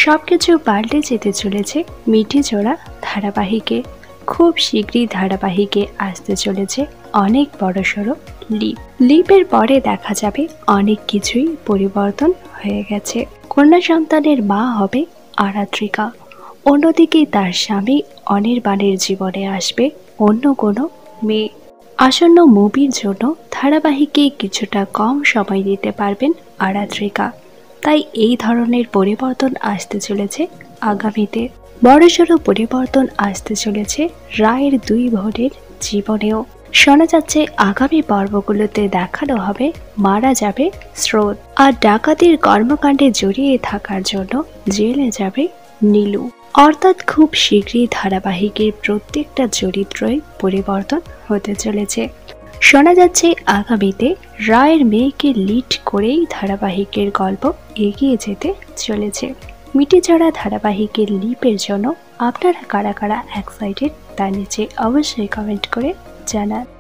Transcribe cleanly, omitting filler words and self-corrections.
সবকিছু পাল্টে যেতে চলেছে মিঠিজোড়া ধারাবাহিকে। খুব শীঘ্রই ধারাবাহিকে আসতে চলেছে অনেক বড়সড় লিপ। লিপের পরে দেখা যাবে অনেক কিছুই পরিবর্তন হয়ে গেছে। কন্যা সন্তানের মা হবে আরাত্রিকা। অন্যদিকে তার স্বামী অনির্বাণের জীবনে আসবে অন্য কোনো মেয়ে। আসন্ন মুভির জন্য ধারাবাহিকে কিছুটা কম সময় দিতে পারবেন আরাত্রিকা। তাই এই ধরনের পরিবর্তন আসতে চলেছে আগামীতে। বড়সড় পরিবর্তন আসতে চলেছে রায়ের দুই বোনের জীবনেও। শোনা যাচ্ছে আগামী পর্বগুলোতে দেখানো হবে মারা যাবে স্রোত, আর ডাকাতির কর্মকাণ্ডে জড়িয়ে থাকার জন্য জেলে যাবে নীলু। অর্থাৎ খুব শীঘ্রই ধারাবাহিকের প্রত্যেকটা চরিত্রই পরিবর্তন হতে চলেছে। শোনা যাচ্ছে আগামীতে রায়ের মেয়েকে লিড করেই ধারাবাহিকের গল্প এগিয়ে যেতে চলেছে। মিঠিজোড়া ধারাবাহিকের লিপের জন্য আপনারা কারা কারা এক্সাইটেড তা নিচে অবশ্যই কমেন্ট করে জানান।